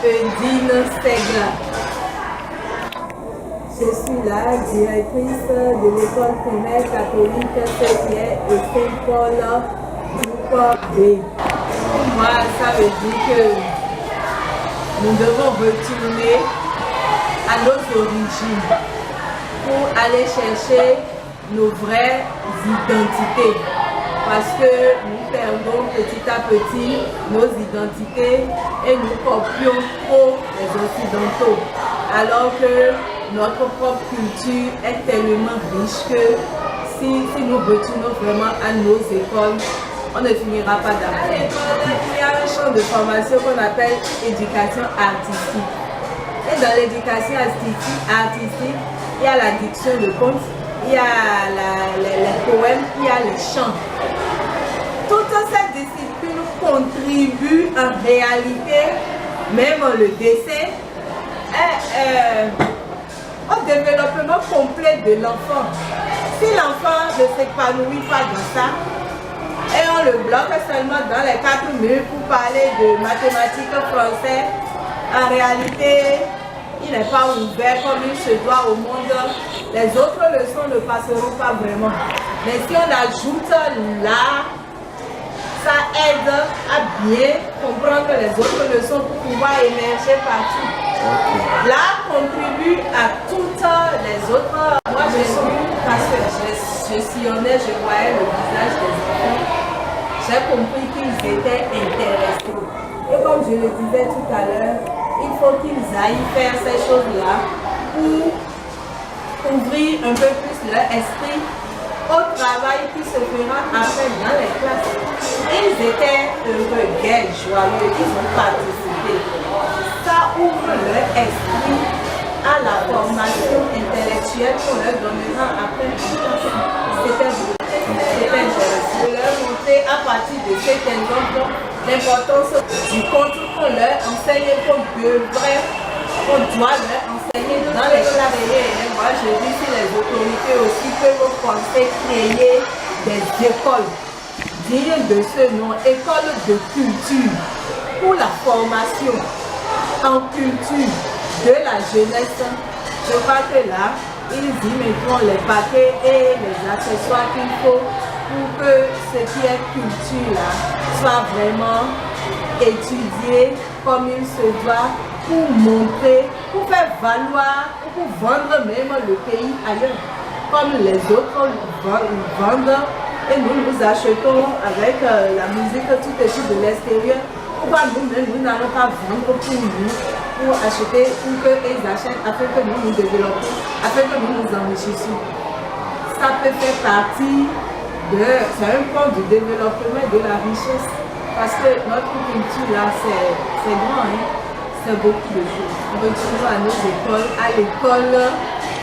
Eudine Segla. Je suis la directrice de l'école primaire catholique Saint-Pierre et Saint-Paul B. Pour moi, ça veut dire que nous devons retourner à nos origines pour aller chercher nos vraies identités. Parce que nous perdons petit à petit nos identités et nous copions trop les occidentaux. Alors que notre propre culture est tellement riche que si nous retournons vraiment à nos écoles, on ne finira pas d'apprendre. Il y a un champ de formation qu'on appelle éducation artistique. Et dans l'éducation artistique, il y a la diction de contes, il y a les poèmes, il y a les chants. Toute cette discipline contribue en réalité, même le dessin, au développement complet de l'enfant. Si l'enfant ne s'épanouit pas dans ça, et on le bloque seulement dans les 4 minutes pour parler de mathématiques, français, en réalité, il n'est pas ouvert comme il se doit au monde. Les autres leçons ne passeront pas vraiment. Mais si on ajoute l'art, ça aide à bien comprendre les autres leçons pour pouvoir émerger partout. L'art contribue à toutes les autres. Moi, je suis parce que je sillonnais, je voyais le visage des enfants. J'ai compris qu'ils étaient intéressés. Et comme je le disais tout à l'heure, il faut qu'ils aillent faire ces choses-là pour ouvrir un peu plus leur esprit au travail qui se fera après dans les classes. Ils étaient heureux, gais, joyeux, ils ont participé. Ça ouvre leur esprit à la formation intellectuelle qu'on leur donnera après. C'était intéressant de leur montrer à partir de cet exemple l'importance du conte qu'on leur enseigne, qu'on doit leur enseigner dans les classes. Et moi, je dis si les autorités aussi peuvent penser créer des écoles dignes de ce nom, écoles de culture pour la formation en culture de la jeunesse. Je crois que là, ils y mettront les paquets et les accessoires qu'il faut pour que ce qui est culture là soit vraiment étudié comme il se doit, pour montrer, pour faire valoir, pour vendre même le pays ailleurs, comme les autres vendent. Et nous achetons avec la musique tout échue de l'extérieur. Pourquoi nous n'allons pas vendre pour nous, pour acheter, pour qu'ils achètent, afin que nous nous développions, afin que nous nous enrichissions. Ça peut faire partie c'est un point du développement de la richesse. Parce que notre culture là, c'est grand, hein? C'est beaucoup de choses. Retournons à nos écoles, à l'école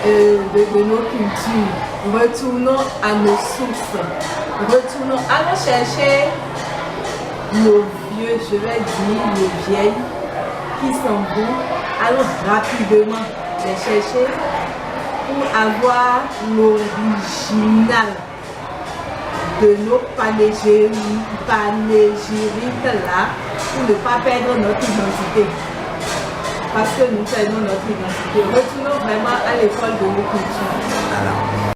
de nos cultures. Retournons à nos sources. Retournons, allons chercher nos vieux, je vais dire nos vieilles, qui sont bons. Allons rapidement les chercher pour avoir l'original de nos panégyriques là, pour ne pas perdre notre identité. Parce que nous perdons notre identité. Retournons vraiment à l'école de nos cultures.